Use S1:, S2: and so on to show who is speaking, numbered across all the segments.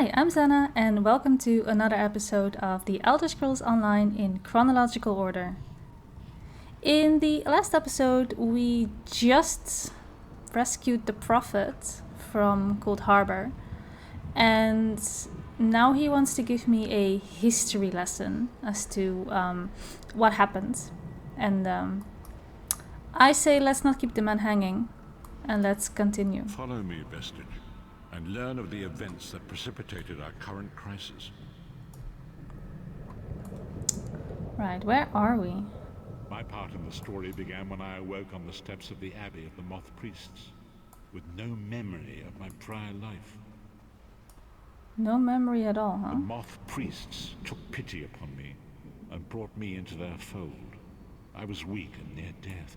S1: Hi, I'm Zana, and welcome to another episode of The Elder Scrolls Online in chronological order. In the last episode, we just rescued the Prophet from Cold Harbor, and now he wants to give me a history lesson as to what happened. And I say let's not keep the man hanging, and let's continue.
S2: Follow me, Vestige, and learn of the events that precipitated our current crisis.
S1: Right, where are we?
S2: My part in the story began when I awoke on the steps of the Abbey of the Moth Priests, with no memory of my prior life.
S1: No memory at all, huh?
S2: The Moth Priests took pity upon me and brought me into their fold. I was weak and near death.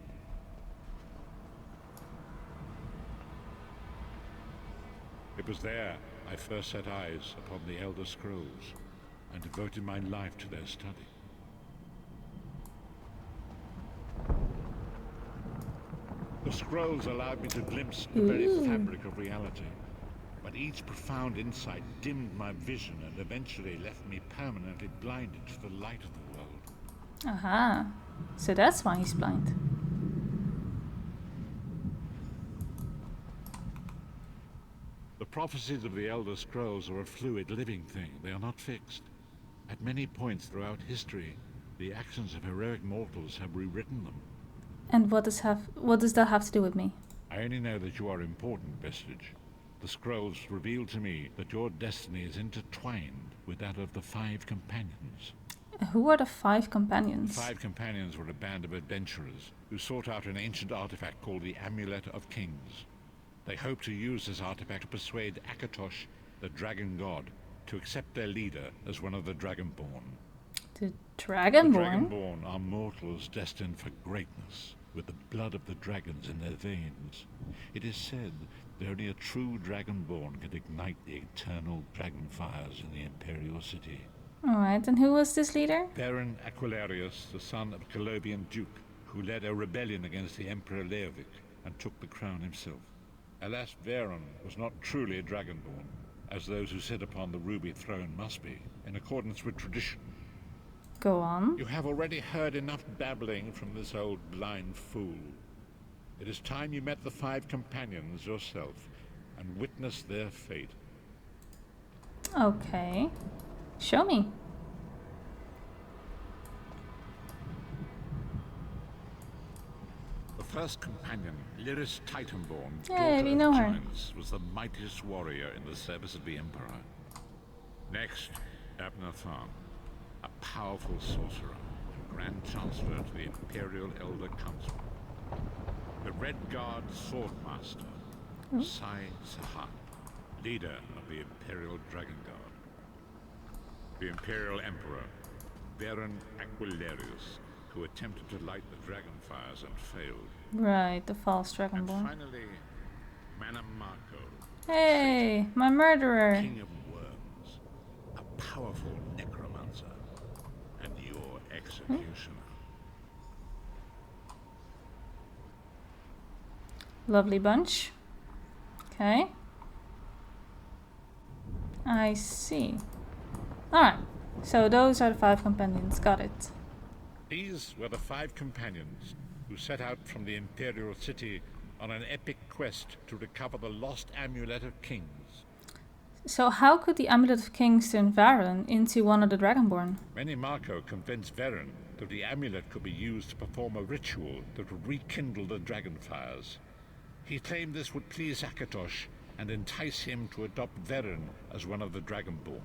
S2: It was there I first set eyes upon the Elder Scrolls and devoted my life to their study. The scrolls allowed me to glimpse the very fabric of reality, but each profound insight dimmed my vision and eventually left me permanently blinded to the light of the world.
S1: Aha, so that's why he's blind.
S2: The prophecies of the Elder Scrolls are a fluid, living thing. They are not fixed. At many points throughout history, the actions of heroic mortals have rewritten them.
S1: And what does that have to do with me?
S2: I only know that you are important, Vestige. The scrolls reveal to me that your destiny is intertwined with that of the Five Companions.
S1: Who are the Five Companions?
S2: The Five Companions were a band of adventurers who sought out an ancient artifact called the Amulet of Kings. They hoped to use this artifact to persuade Akatosh, the dragon god, to accept their leader as one of the Dragonborn.
S1: The Dragonborn?
S2: The Dragonborn are mortals destined for greatness, with the blood of the dragons in their veins. It is said that only a true Dragonborn can ignite the eternal dragon fires in the Imperial City.
S1: Alright, and who was this leader?
S2: Baron Aquilarius, the son of a Colobian duke, who led a rebellion against the Emperor Leovic and took the crown himself. Alas, Varen was not truly a Dragonborn, as those who sit upon the ruby throne must be, in accordance with tradition.
S1: Go on.
S2: You have already heard enough babbling from this old blind fool. It is time you met the Five Companions yourself and witnessed their fate.
S1: Okay. Show me.
S2: The first companion, Lyris Titanborn,
S1: Hey, we
S2: daughter
S1: know
S2: of
S1: her.
S2: giants, was the mightiest warrior in the service of the Emperor. Next, Abnathan, a powerful sorcerer and Grand Chancellor to the Imperial Elder Council. The Red Guard Swordmaster, Sai Sahat, leader of the Imperial Dragon Guard. The Imperial Emperor, Baron Aquilarius, who attempted to light the dragon fires and failed.
S1: Right, the false
S2: And
S1: Dragonborn.
S2: finally, Manamako,
S1: Hey, my murderer.
S2: King of Worms, a powerful necromancer, and your executioner.
S1: Lovely bunch. Okay. I see. Alright, so those are the Five Companions. Got it.
S2: These were the Five Companions who set out from the Imperial City on an epic quest to recover the lost Amulet of Kings.
S1: So how could the Amulet of Kings turn Varen into one of the Dragonborn?
S2: Manamako convinced Varen that the amulet could be used to perform a ritual that would rekindle the dragon fires. He claimed this would please Akatosh and entice him to adopt Varen as one of the Dragonborn.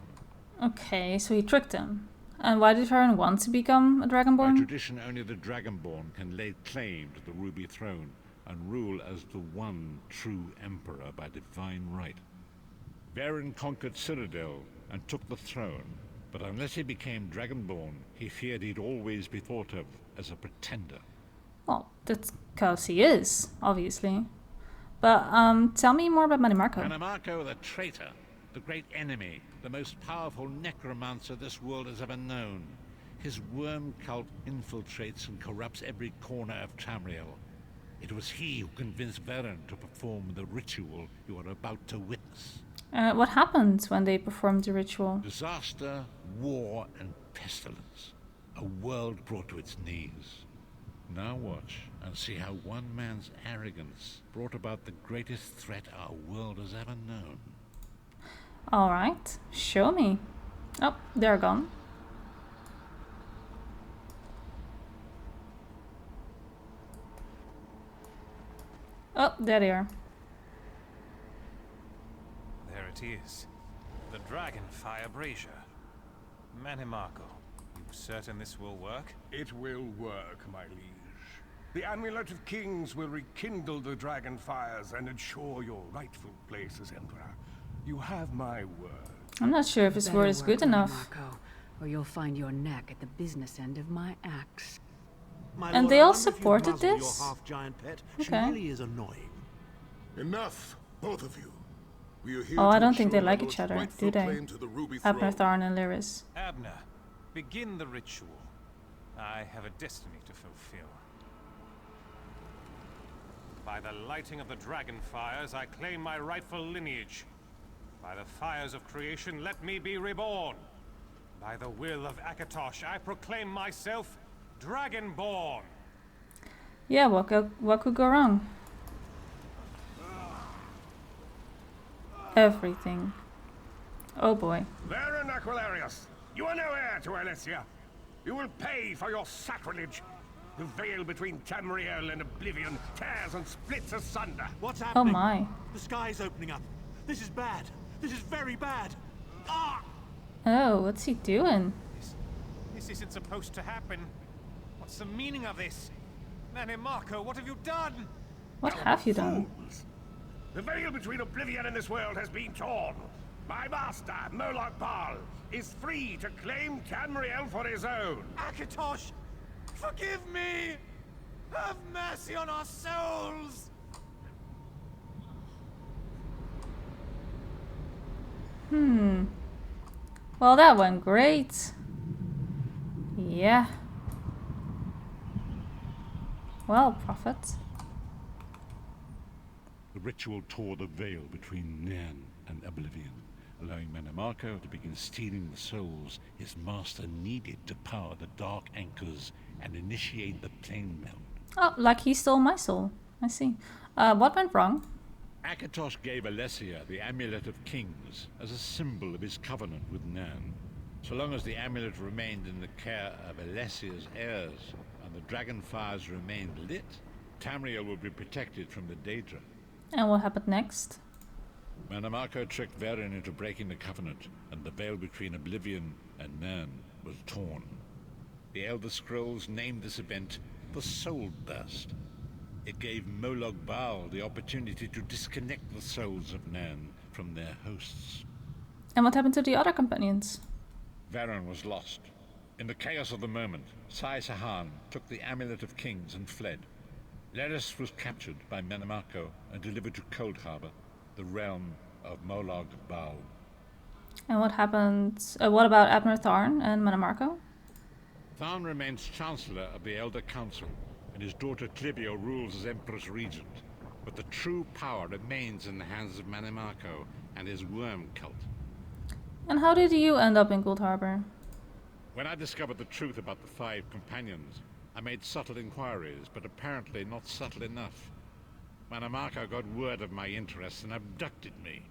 S1: Okay, so he tricked him. And why did Varen want to become a
S2: By
S1: Dragonborn?
S2: tradition, only the Dragonborn can lay claim to the Ruby Throne and rule as the one true Emperor by divine right. Varen conquered Cyrodiil and took the throne, but unless he became Dragonborn, he feared he'd always be thought of as a pretender.
S1: Well, that's because he is, obviously. But tell me more about Manamako.
S2: Manamako the traitor, the great enemy, the most powerful necromancer this world has ever known. His worm cult infiltrates and corrupts every corner of Tamriel. It was he who convinced Varen to perform the ritual you are about to witness.
S1: What happened when they performed the ritual?
S2: Disaster, war, and pestilence. A world brought to its knees. Now watch and see how one man's arrogance brought about the greatest threat our world has ever known.
S1: Alright, show me. Oh, they're gone. Oh, there they are.
S3: There it is. The Dragonfire Brazier. Manimarco, you certain this will work?
S4: It will work, my liege. The Amulet of Kings will rekindle the dragon fires and ensure your rightful place as Emperor. You have my word.
S1: I'm not sure if his word is good enough.
S5: Marco, or you'll find your neck at the business end of my axe.
S1: And they all supported this?
S6: Your half-giant pet.
S1: Okay.
S6: She really is annoying.
S7: Enough, both of you. We are here
S1: Oh,
S7: to
S1: I don't think they
S7: ensure
S1: like
S7: our
S1: each
S7: most
S1: other,
S7: rightful
S1: do they?
S7: claim to the Ruby Throne.
S1: Abner, Tharn, and Lyris.
S3: Abner, begin the ritual. I have a destiny to fulfill. By the lighting of the dragon fires, I claim my rightful lineage. By the fires of creation, let me be reborn. By the will of Akatosh, I proclaim myself Dragonborn.
S1: Yeah, what could go wrong? Everything. Oh boy.
S4: Varen Aquilarius, you are no heir to Alessia. You will pay for your sacrilege. The veil between Tamriel and Oblivion tears and splits asunder.
S6: What's
S1: Oh
S6: happening?
S1: my.
S6: The sky's opening up. This is bad. This is very bad. Ah!
S1: Oh, what's he doing?
S3: This isn't supposed to happen. What's the meaning of this? Manimarco, what have you done?
S1: What have you done?
S4: Fools. The veil between Oblivion and this world has been torn. My master, Moloch Baal, is free to claim Tamriel for his own.
S3: Akatosh, forgive me! Have mercy on our souls!
S1: Well, that went great. Yeah. Well, Prophet.
S2: The ritual tore the veil between Nan and Oblivion, allowing Manimarco to begin stealing the souls his master needed to power the Dark Anchors and initiate the plane melt.
S1: Oh, like he stole my soul. I see. What went wrong?
S2: Akatosh gave Alessia the Amulet of Kings as a symbol of his covenant with Nan. So long as the amulet remained in the care of Alessia's heirs and the dragon fires remained lit, Tamriel would be protected from the Daedra.
S1: And what happened next?
S2: Manimarco tricked Varen into breaking the covenant, and the veil between Oblivion and Nan was torn. The Elder Scrolls named this event the Soul Burst. It gave Moloch Baal the opportunity to disconnect the souls of Nan from their hosts.
S1: And what happened to the other companions?
S2: Varen was lost. In the chaos of the moment, Sai Sahan took the Amulet of Kings and fled. Lyris was captured by Manimarco and delivered to Cold Harbor, the realm of Moloch Baal.
S1: And what happened? What about Abner, Tharn, and Manimarco?
S2: Tharn remains Chancellor of the Elder Council, and his daughter Clivio rules as Empress Regent. But the true power remains in the hands of Manimarco and his worm cult.
S1: And how did you end up in Cold Harbor?
S2: When I discovered the truth about the 5 companions, I made subtle inquiries, but apparently not subtle enough. Manimarco got word of my interests and abducted me.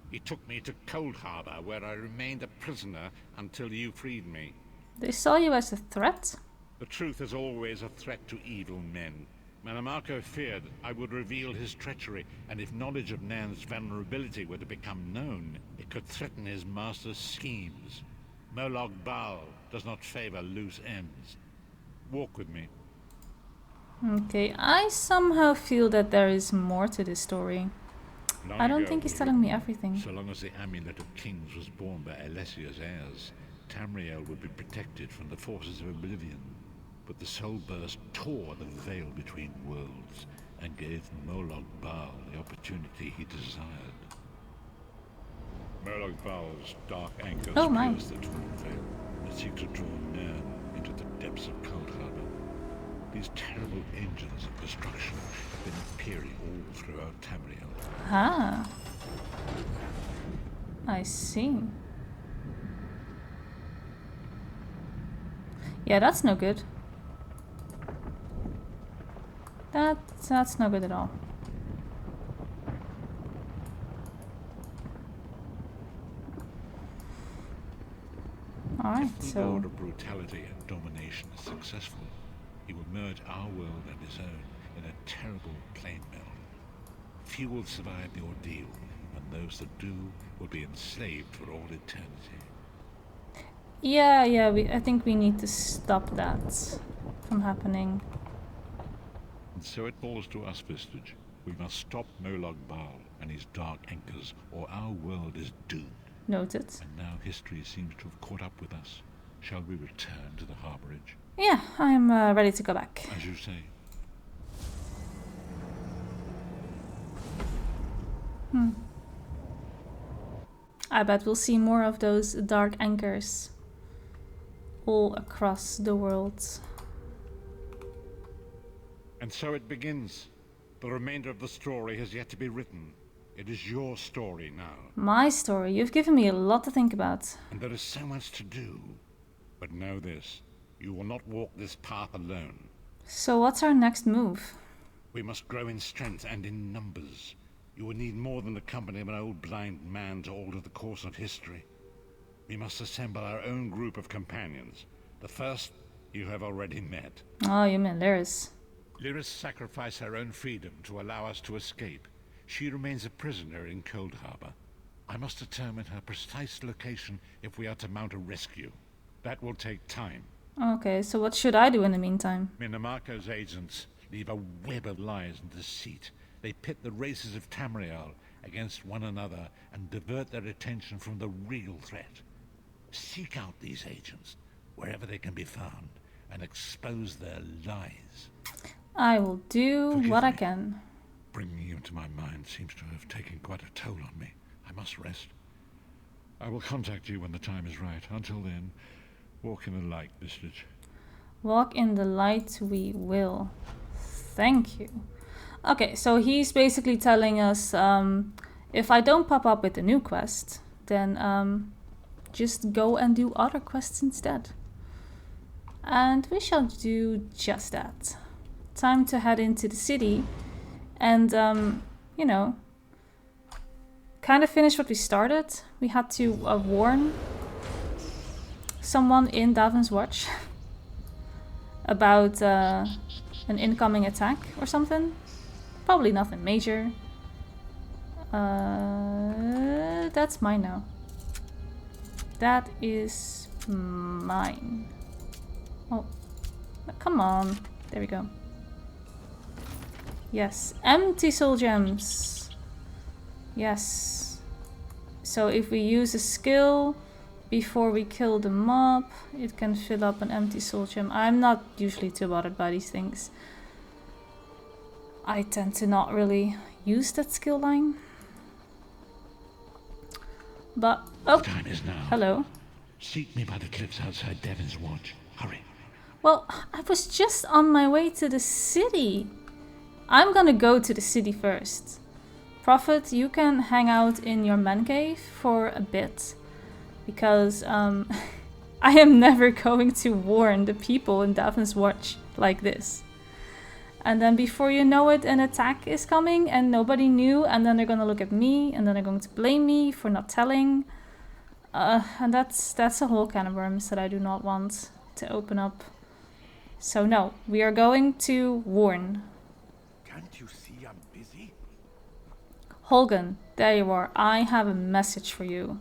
S2: He took me to Cold Harbor, where I remained a prisoner until you freed me.
S1: They saw you as a threat?
S2: The truth is always a threat to evil men. Manimarco feared I would reveal his treachery, and if knowledge of Nan's vulnerability were to become known, it could threaten his master's schemes. Moloch Baal does not favor loose ends. Walk with me.
S1: Okay, I somehow feel that there is more to this story.
S2: Long
S1: I don't
S2: ago
S1: think
S2: it
S1: he's
S2: was
S1: telling me
S2: written,
S1: everything.
S2: So long as the Amulet of Kings was borne by Alessia's heirs, Tamriel would be protected from the forces of Oblivion. But the Soul Burst tore the veil between worlds and gave Moloch Baal the opportunity he desired. Moloch Baal's dark anchors
S1: Oh my.
S2: pierce the torn veil and seek to draw Nan into the depths of Cold Harbor. These terrible engines of destruction have been appearing all throughout Tamriel.
S1: Ah. I see. Yeah, that's no good. That's no good at all. Alright,
S2: If the
S1: so...
S2: Lord of Brutality and Domination is successful, he will merge our world and his own in a terrible plain meld. Few will survive the ordeal, and those that do will be enslaved for all eternity.
S1: Yeah, I think we need to stop that from happening.
S2: And so it falls to us, Vistage. We must stop Molag Bal and his dark anchors, or our world is doomed.
S1: Noted.
S2: And now history seems to have caught up with us. Shall we return to the Harborage?
S1: Yeah, I'm ready to go back.
S2: As you say.
S1: I bet we'll see more of those dark anchors all across the world.
S2: And so it begins. The remainder of the story has yet to be written. It is your story now.
S1: My story? You've given me a lot to think about.
S2: And there is so much to do. But know this, you will not walk this path alone.
S1: So what's our next move?
S2: We must grow in strength and in numbers. You will need more than the company of an old blind man to alter the course of history. We must assemble our own group of companions. The first you have already met.
S1: Oh, you mean Lyris.
S2: Lyris sacrificed her own freedom to allow us to escape. She remains a prisoner in Cold Harbor. I must determine her precise location if we are to mount a rescue. That will take time.
S1: Okay, so what should I do in the meantime?
S2: Minamako's agents leave a web of lies and deceit. They pit the races of Tamriel against one another and divert their attention from the real threat. Seek out these agents, wherever they can be found, and expose their lies.
S1: I will do
S2: Forgive
S1: what I
S2: me.
S1: can.
S2: Bringing you to my mind seems to have taken quite a toll on me. I must rest. I will contact you when the time is right. Until then, walk in the light, Vistage.
S1: Walk in the light we will. Thank you. Okay, so he's basically telling us if I don't pop up with the new quest, then just go and do other quests instead. And we shall do just that. Time to head into the city and, you know, kind of finish what we started. We had to warn someone in Davin's watch about an incoming attack or something. Probably nothing major. That's mine now. That is mine. Oh, come on. There we go. Yes, empty soul gems. Yes. So if we use a skill before we kill the mob, it can fill up an empty soul gem. I'm not usually too bothered by these things. I tend to not really use that skill line. But, oh,
S2: The time is now.
S1: hello.
S2: Seek me by the cliffs outside Davin's watch. Hurry.
S1: Well, I was just on my way to the city. I'm gonna go to the city first. Prophet, you can hang out in your man cave for a bit. Because I am never going to warn the people in Davin's watch like this. And then before you know it, an attack is coming and nobody knew. And then they're gonna look at me and then they're going to blame me for not telling. And that's a whole can of worms that I do not want to open up. So no, we are going to warn.
S4: Can't you see I'm busy?
S1: Holgen, there you are. I have a message for you.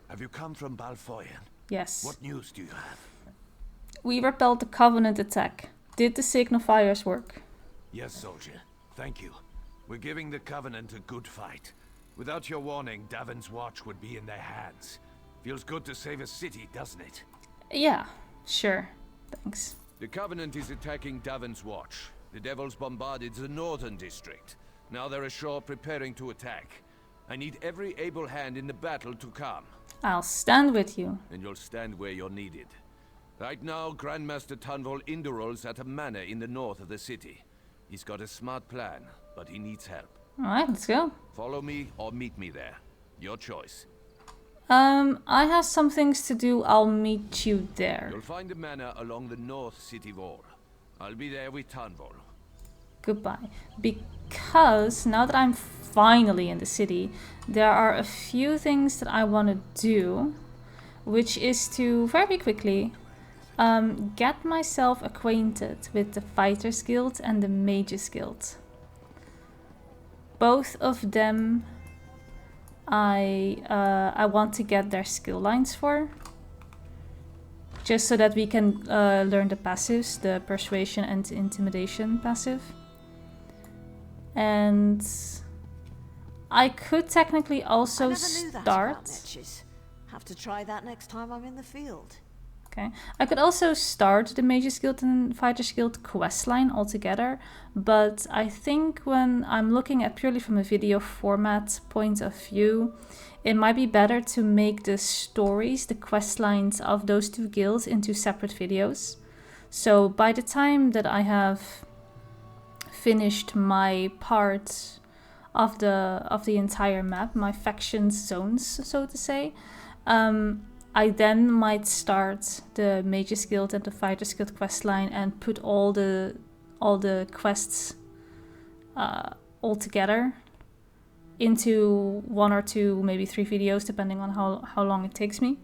S4: Have you come from Balfoyen?
S1: Yes.
S4: What news do you have?
S1: We repelled the Covenant attack. Did the signifiers work?
S4: Yes, soldier. Thank you. We're giving the Covenant a good fight. Without your warning, Davin's watch would be in their hands. Feels good to save a city, doesn't it?
S1: Yeah, sure. Thanks.
S8: The Covenant is attacking Davin's watch. The Devils bombarded the northern district. Now they're ashore preparing to attack. I need every able hand in the battle to come.
S1: I'll stand with you.
S8: And you'll stand where you're needed. Right now, Grandmaster Tunvol indurals at a manor in the north of the city. He's got a smart plan, but he needs help.
S1: Alright, let's go.
S8: Follow me or meet me there. Your choice.
S1: I have some things to do. I'll meet you there.
S8: You'll find the manor along the north city wall. I'll be there with Tunvol.
S1: Goodbye. Because now that I'm finally in the city, there are a few things that I want to do, which is to very quickly get myself acquainted with the Fighters Guild and the Mages Guild. Both of them I want to get their skill lines for, just so that we can learn the passives, the persuasion and intimidation passive. And I could technically also start.
S9: Have to try that next time I'm in the field.
S1: Okay, I could also start the Mages Guild and Fighters Guild questline altogether, but I think when I'm looking at purely from a video format point of view, it might be better to make the stories, the questlines of those two guilds into separate videos. So by the time that I have finished my part of the entire map, my faction zones, so to say, I then might start the Mages Guild and the Fighters Guild questline and put all the quests all together into 1 or 2, maybe 3 videos, depending on how long it takes me,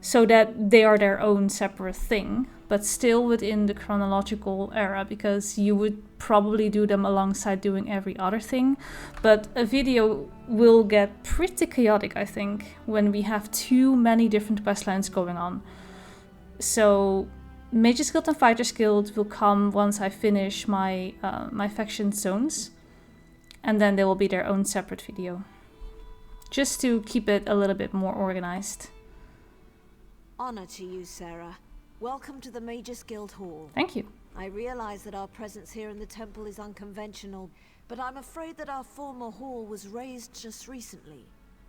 S1: so that they are their own separate thing, but still within the chronological era, because you would probably do them alongside doing every other thing. But a video will get pretty chaotic, I think, when we have too many different questlines going on. So Mages Guild and Fighters Guild will come once I finish my my faction zones, and then they will be their own separate video, just to keep it a little bit more organized.
S9: Honor to you, Sarah. Welcome to the Mages Guild Hall.
S1: Thank you.
S9: I realize that our presence here in the temple is unconventional, but I'm afraid that our former hall was razed just recently.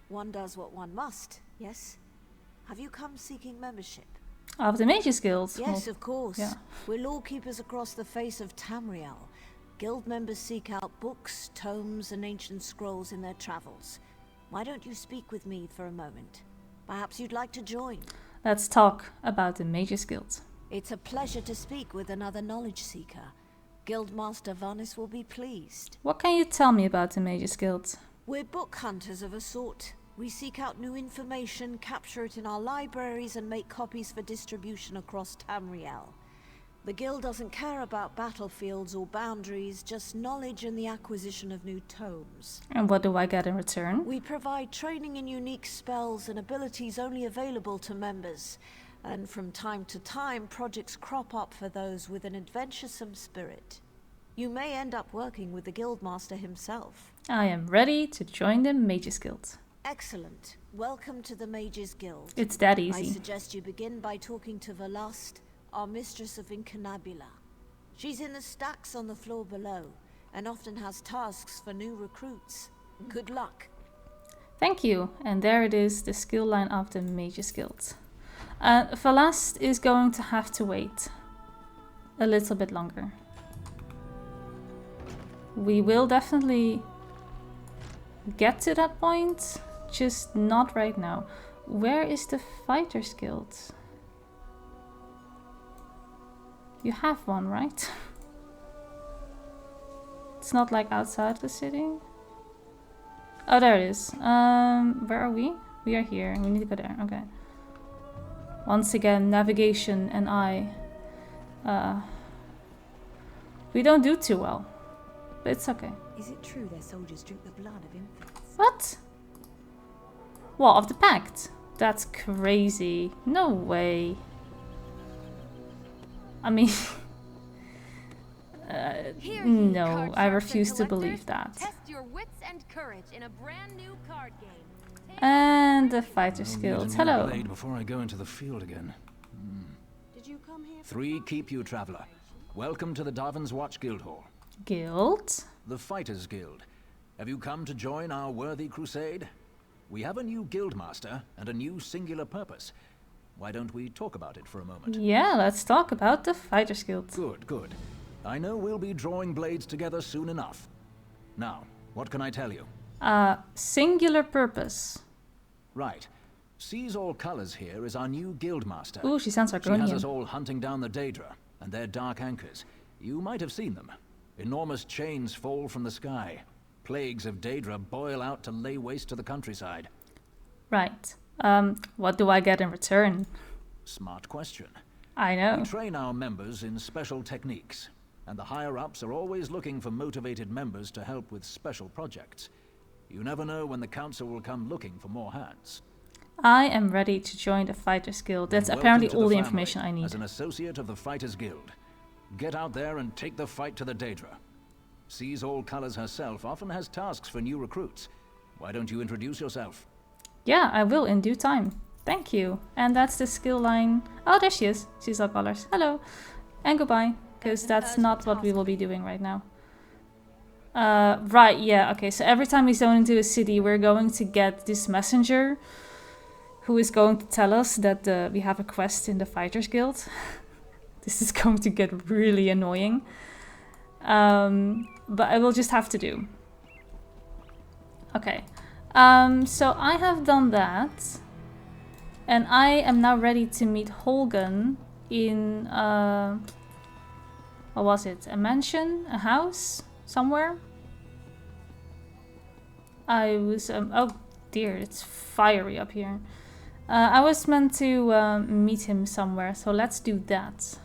S9: One does what one must, yes? Have you come seeking membership?
S1: Of the Mages Guild?
S9: Yes,
S1: well,
S9: of course.
S1: Yeah.
S9: We're lawkeepers across the face of Tamriel. Guild members seek out books, tomes, and ancient scrolls in their travels. Why don't you speak with me for a moment? Perhaps you'd like to join.
S1: Let's talk about the Mages Guild.
S9: It's a pleasure to speak with another knowledge seeker. Guildmaster Vanis will be pleased.
S1: What can you tell me about the Mages Guild?
S9: We're book hunters of a sort. We seek out new information, capture it in our libraries, and make copies for distribution across Tamriel. The Guild doesn't care about battlefields or boundaries, just knowledge and the acquisition of new tomes.
S1: And what do I get in return?
S9: We provide training in unique spells and abilities only available to members. And from time to time, projects crop up for those with an adventuresome spirit. You may end up working with the Guildmaster himself.
S1: I am ready to join the Mages Guild.
S9: Excellent. Welcome to the Mages Guild.
S1: It's that
S9: I
S1: easy.
S9: suggest you begin by talking to Velast, our mistress of Incunabula. She's in the stacks on the floor below, and often has tasks for new recruits. Good luck.
S1: Thank you. And there it is, the skill line of the Mages Guild. Velast is going to have to wait a little bit longer. We will definitely get to that point, just not right now. Where is the Fighters Guild? You have one, right? It's not like outside the city. Oh, there it is. Where are we? We are here. We need to go there. Okay. Once again, navigation and we don't do too well, but it's okay.
S9: Is it true their soldiers drink the blood of infants?
S1: What? Well, of the Pact? That's crazy. No way. I mean, no, I refuse to believe that.
S10: Test your wits and courage in a brand new card game.
S1: And the Fighters Guild. Hello.
S11: Before I go into the field again.
S9: Did you come here?
S11: 3 keep you, traveler. Welcome to the Davin's Watch Guild Hall.
S1: Guild?
S11: The Fighters Guild. Have you come to join our worthy crusade? We have a new guildmaster and a new singular purpose. Why don't we talk about it for a moment?
S1: Yeah, let's talk about the Fighters Guild.
S11: Good, good. I know we'll be drawing blades together soon enough. Now, what can I tell you?
S1: Singular purpose.
S11: Right. Sees All Colors here is our new guildmaster.
S1: Ooh, she sounds
S11: She has
S1: Argonian.
S11: us all hunting down the Daedra and their dark anchors. You might have seen them. Enormous chains fall from the sky. Plagues of Daedra boil out to lay waste to the countryside.
S1: Right. What do I get in return?
S11: Smart question.
S1: I know.
S11: We train our members in special techniques, and the higher-ups are always looking for motivated members to help with special projects. You never know when the council will come looking for more hands.
S1: I am ready to join the Fighters Guild. That's
S11: Welcome
S1: apparently
S11: to
S1: all the
S11: family,
S1: information I need.
S11: As an associate of the Fighters Guild. Get out there and take the fight to the Daedra. Sees All Colors herself often has tasks for new recruits. Why don't you introduce yourself?
S1: Yeah, I will in due time. Thank you. And that's the skill line. Oh, there she is. She's All Colors. Hello. And goodbye. Because that's not what we will be doing right now. Right, yeah, okay. So every time we zone into a city, we're going to get this messenger who is going to tell us that we have a quest in the Fighters Guild. This is going to get really annoying. But I will just have to do. Okay. So I have done that. And I am now ready to meet Holgen in, what was it? A mansion? A house? Somewhere? I was, oh dear, it's fiery up here. I was meant to meet him somewhere, so let's do that.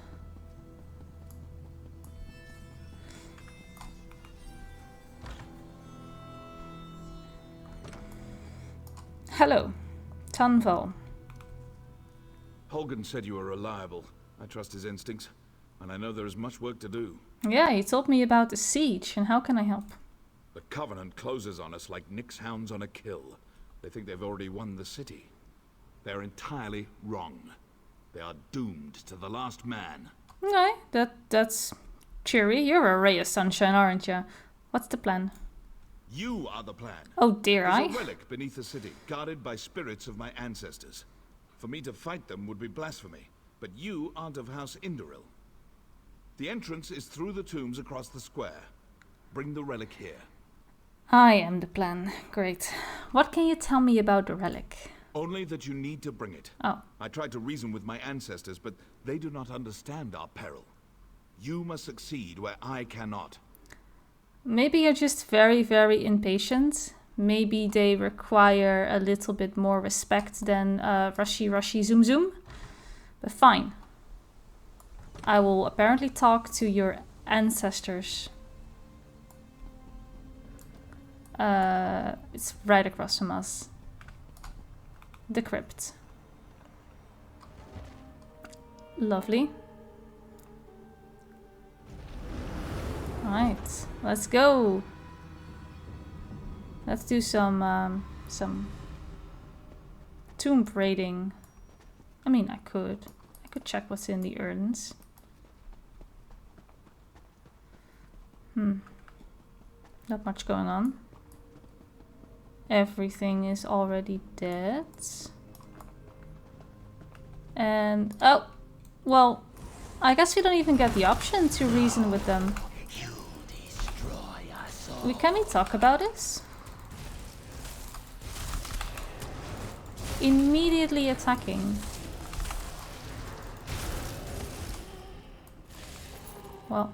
S1: Hello, Tunval.
S12: Holgen said you were reliable. I trust his instincts, and I know there is much work to do.
S1: Yeah, he told me about the siege, and how can I help?
S12: The Covenant closes on us like Nick's hounds on a kill. They think they've already won the city. They're entirely wrong. They are doomed to the last man.
S1: Okay, that's cheery. You're a ray of sunshine, aren't you? What's the plan?
S12: You are the plan.
S1: Oh dear,
S12: There's a relic beneath the city, guarded by spirits of my ancestors. For me to fight them would be blasphemy, but you aren't of House Indoril. The entrance is through the tombs across the square. Bring the relic here.
S1: I am the plan. Great. What can you tell me about the relic?
S12: Only that you need to bring it.
S1: Oh.
S12: I tried to reason with my ancestors, but they do not understand our peril. You must succeed where I cannot.
S1: Maybe you're just very, very impatient. Maybe they require a little bit more respect than rushy zoom zoom. But fine. I will apparently talk to your ancestors. It's right across from us. The crypt. Lovely. Alright, let's go. Let's do some tomb raiding. I mean, I could check what's in the urns. Not much going on. Everything is already dead. And, oh, well, I guess we don't even get the option to reason with them. Can we talk about this? Immediately attacking. Well,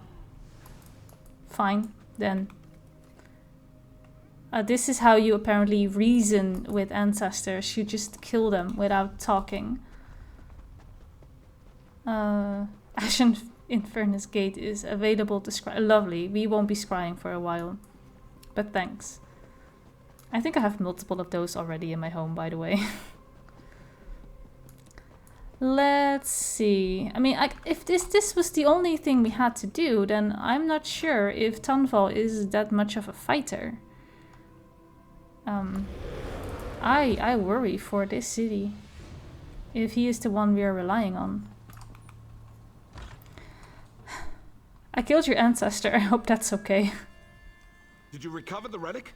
S1: fine, then. This is how you apparently reason with ancestors. You just kill them without talking. Ashen Infernus Gate is available to scry. Lovely. We won't be scrying for a while. But thanks. I think I have multiple of those already in my home, by the way. Let's see. I mean, if this was the only thing we had to do, then I'm not sure if Tunval is that much of a fighter. I worry for this city. If he is the one we are relying on. I killed your ancestor. I hope that's okay.
S12: Did you recover the relic?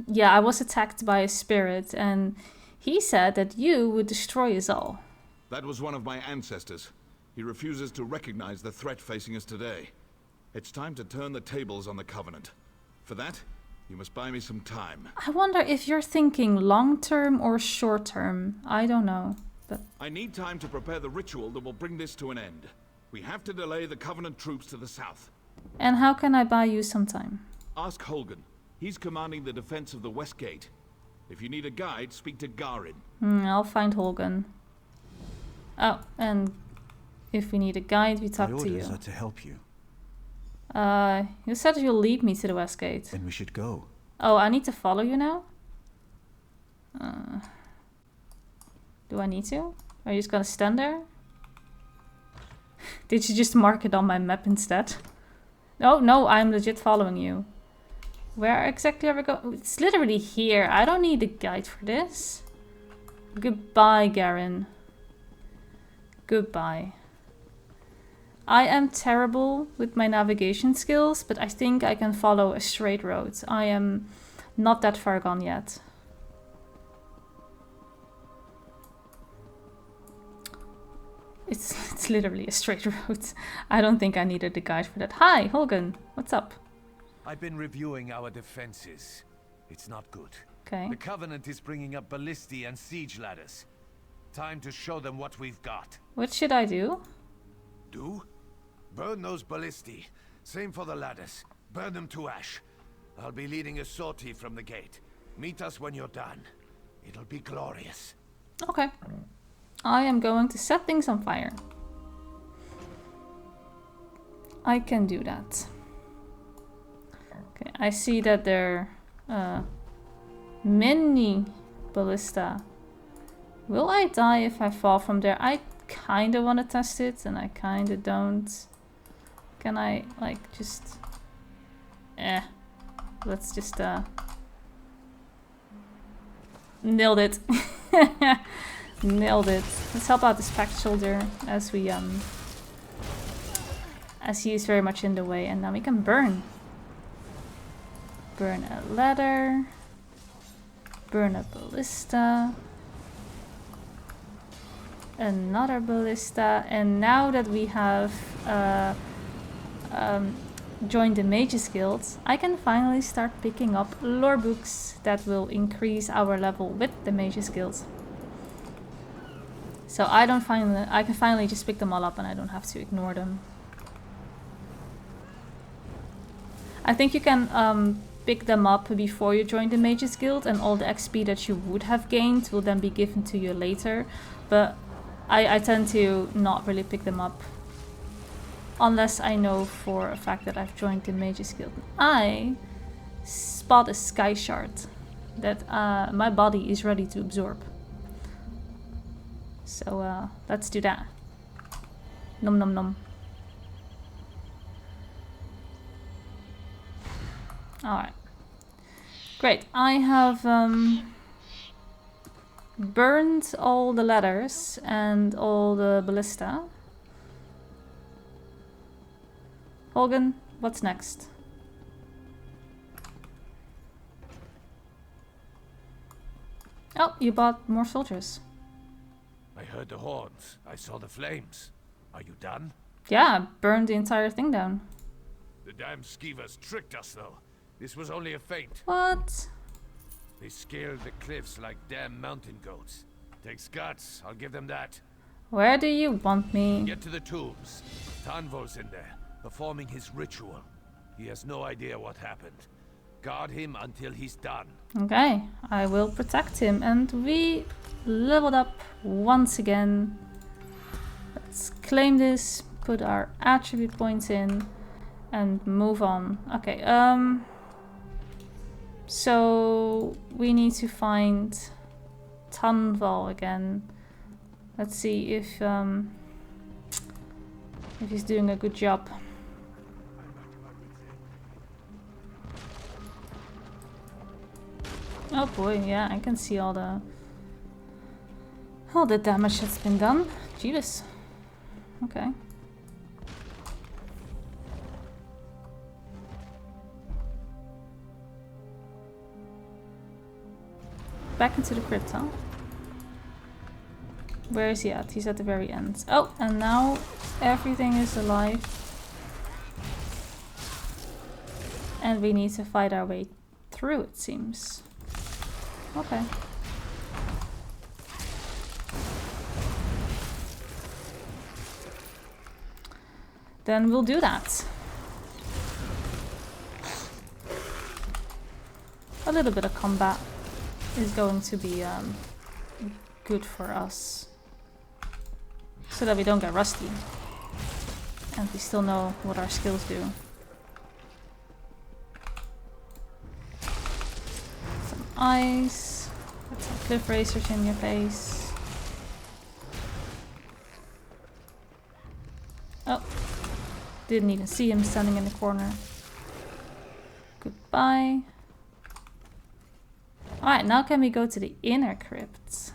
S1: Yeah, I was attacked by a spirit, and he said that you would destroy us all.
S12: That was one of my ancestors. He refuses to recognize the threat facing us today. It's time to turn the tables on the Covenant. For that, you must buy me some time.
S1: I wonder if you're thinking long-term or short-term. I don't know, but...
S12: I need time to prepare the ritual that will bring this to an end. We have to delay the Covenant troops to the south.
S1: And how can I buy you some time?
S12: Ask Holgan. He's commanding the defense of the West Gate. If you need a guide, speak to Garin.
S1: I'll find Holgan. Oh, and if we need a guide, we talk to you.
S13: My orders are to help you.
S1: You said you'll lead me to the West Gate.
S13: Then we should go.
S1: Oh, I need to follow you now? Do I need to? Are you just gonna stand there? Did you just mark it on my map instead? Oh, no, I'm legit following you. Where exactly are we going? It's literally here. I don't need a guide for this. Goodbye, Garin. Goodbye. I am terrible with my navigation skills, but I think I can follow a straight road. I am not that far gone yet. It's literally a straight road. I don't think I needed a guide for that. Hi, Holgan. What's up?
S8: I've been reviewing our defenses. It's not good.
S1: Okay.
S8: The Covenant is bringing up ballistae and siege ladders. Time to show them what we've got.
S1: What should I do?
S8: Do? Burn those ballistae. Same for the ladders. Burn them to ash. I'll be leading a sortie from the gate. Meet us when you're done. It'll be glorious.
S1: Okay. I am going to set things on fire. I can do that. Okay, I see that there are many ballista. Will I die if I fall from there? I kind of want to test it and I kind of don't. Can I like just... Let's just nailed it. Nailed it. Let's help out this packed soldier as we as he is very much in the way, and now we can burn. Burn a ladder. Burn a ballista. Another ballista, and now that we have joined the Mages Guild, I can finally start picking up lore books that will increase our level with the Mages Guild. So I can finally just pick them all up and I don't have to ignore them. I think you can pick them up before you join the Mages Guild, and all the XP that you would have gained will then be given to you later. But I tend to not really pick them up unless I know for a fact that I've joined the Mages Guild. I spot a sky shard that my body is ready to absorb. So let's do that. Nom nom nom. Alright. Great. I have burned all the ladders and all the ballista. Holgan, what's next? Oh, you bought more soldiers.
S8: I heard the horns. I saw the flames. Are you done?
S1: Yeah, burned the entire thing down.
S8: The damn skeevers tricked us, though. This was only a feint.
S1: What?
S8: They scaled the cliffs like damn mountain goats. Takes guts, I'll give them that.
S1: Where do you want me?
S8: Get to the tombs. Tanvol's in there, performing his ritual. He has no idea what happened. Guard him until he's done.
S1: Okay, I will protect him. And we leveled up once again. Let's claim this, put our attribute points in, and move on. Okay, so we need to find Tanval again. Let's see if he's doing a good job. Oh boy, yeah, I can see all the damage that's been done. Jeebus. Okay. Back into the crypt, huh? Where is he at? He's at the very end. Oh, and now everything is alive. And we need to fight our way through, it seems. Okay. Then we'll do that. A little bit of combat is going to be good for us. So that we don't get rusty. And we still know what our skills do. Some ice. Get some cliff racers in your face. Oh. Didn't even see him standing in the corner. Goodbye. Alright, now can we go to the inner crypts?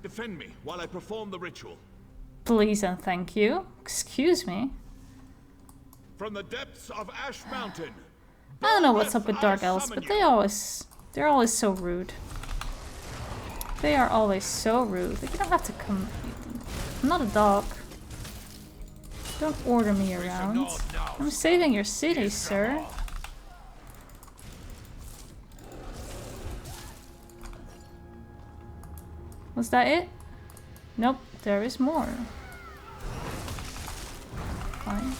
S12: Defend me while I perform the ritual.
S1: Please and thank you. Excuse me.
S12: From the depths of Ash Mountain.
S1: I don't know what's up with dark elves, but they're always so rude. They are always so rude. Like, you don't have to come. I'm not a dog. Don't order me around. I'm saving your city, sir. Was that it? Nope, there is more. Fine.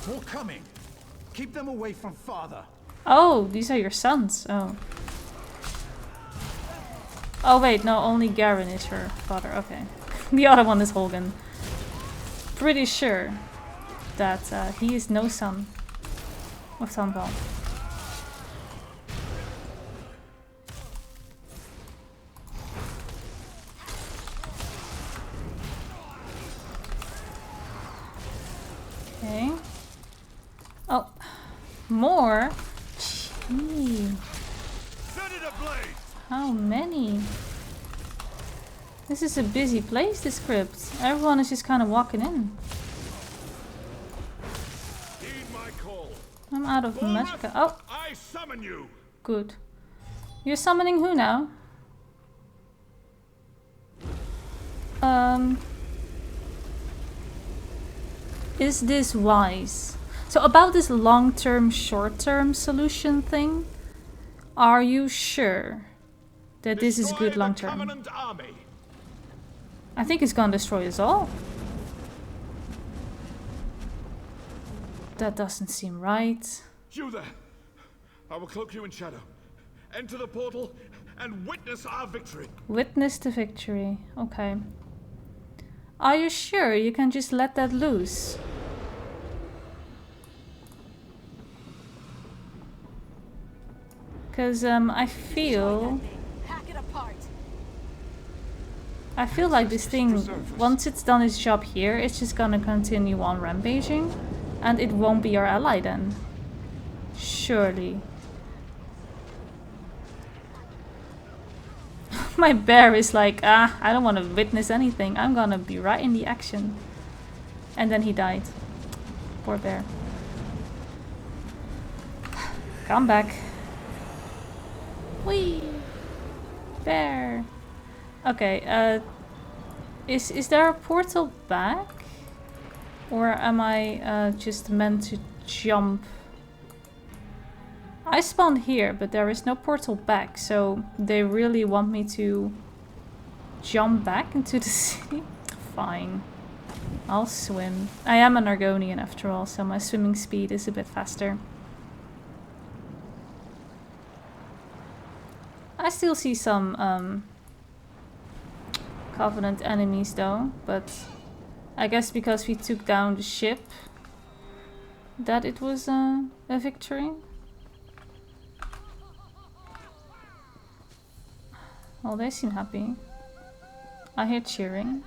S6: More coming. Keep them away from father.
S1: Oh, these are your sons. Oh. Oh wait, no, only Garen is her father. Okay. The other one is Holgen. Pretty sure that he is no son of Stonefall. Okay. Oh, more? Gee. How many? This is a busy place, this crypt. Everyone is just kind of walking in. I'm out of magic. Oh,
S12: I summon you.
S1: Good. You're summoning who now? Is this wise? So about this long-term, short-term solution thing, are you sure that this is good long-term? I think it's gonna destroy us all. That doesn't seem right.
S12: You there! I will cloak you in shadow. Enter the portal and witness our victory.
S1: Witness the victory. Okay. Are you sure you can just let that loose? Because I feel like this thing, once it's done its job here, it's just gonna continue on rampaging. And it won't be our ally then. Surely. My bear is like, I don't want to witness anything. I'm gonna be right in the action. And then he died. Poor bear. Come back. Whee! Bear. Okay, is there a portal back? Or am I just meant to jump? I spawned here, but there is no portal back, so they really want me to jump back into the city? Fine. I'll swim. I am an Argonian after all, so my swimming speed is a bit faster. I still see some Covenant enemies though, but I guess because we took down the ship that it was a victory. Well, they seem happy. I hear cheering.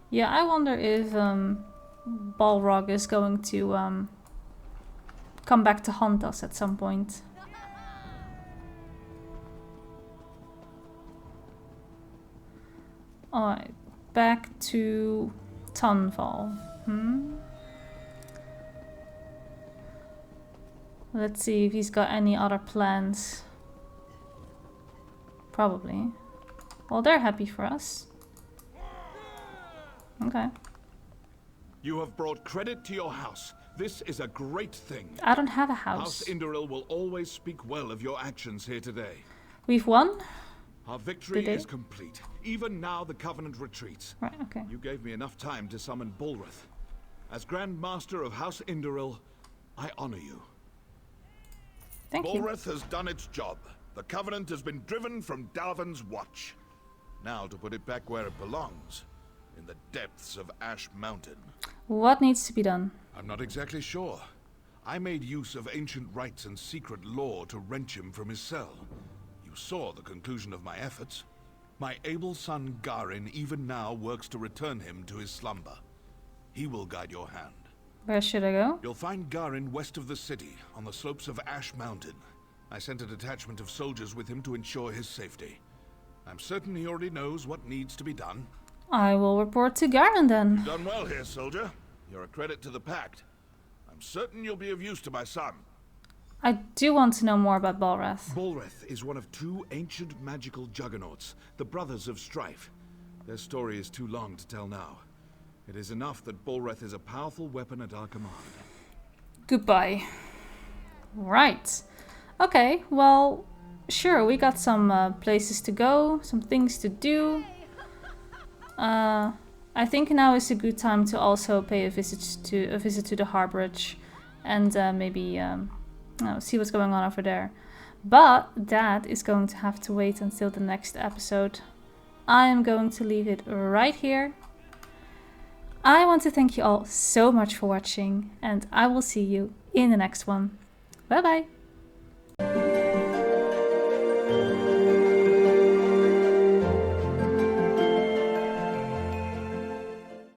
S1: Yeah, I wonder if Balrog is going to come back to haunt us at some point. Alright, back to Stonefall. Let's see if he's got any other plans. Probably. Well, they're happy for us. Okay.
S12: You have brought credit to your house. This is a great thing.
S1: I don't have a house.
S12: House Indoril will always speak well of your actions here today.
S1: We've won?
S12: Our victory is complete. Even now the Covenant retreats.
S1: Right, okay.
S12: You gave me enough time to summon Bulrath. As Grand Master of House Indoril, I honor you.
S1: Thank you.
S7: Bulrath has done its job. The Covenant has been driven from Davin's watch. Now to put it back where it belongs. In the depths of Ash Mountain.
S1: What needs to be done?
S7: I'm not exactly sure. I made use of ancient rites and secret law to wrench him from his cell. You saw the conclusion of my efforts. My able son Garin even now works to return him to his slumber. He will guide your hand.
S1: Where should I go?
S7: You'll find Garin west of the city, on the slopes of Ash Mountain. I sent a detachment of soldiers with him to ensure his safety. I'm certain he already knows what needs to be done.
S1: I will report to Garin then.
S7: You've done well here, soldier. You're a credit to the Pact. I'm certain you'll be of use to my son.
S1: I do want to know more about Bulrath.
S12: Bulrath is one of two ancient magical juggernauts, the brothers of Strife. Their story is too long to tell now. It is enough that Bulrath is a powerful weapon at our command.
S1: Goodbye. Right. Okay, well, sure, we got some places to go, some things to do. I think now is a good time to also pay a visit to the Harborage and maybe see what's going on over there. But that is going to have to wait until the next episode. I am going to leave it right here. I want to thank you all so much for watching, and I will see you in the next one. Bye bye!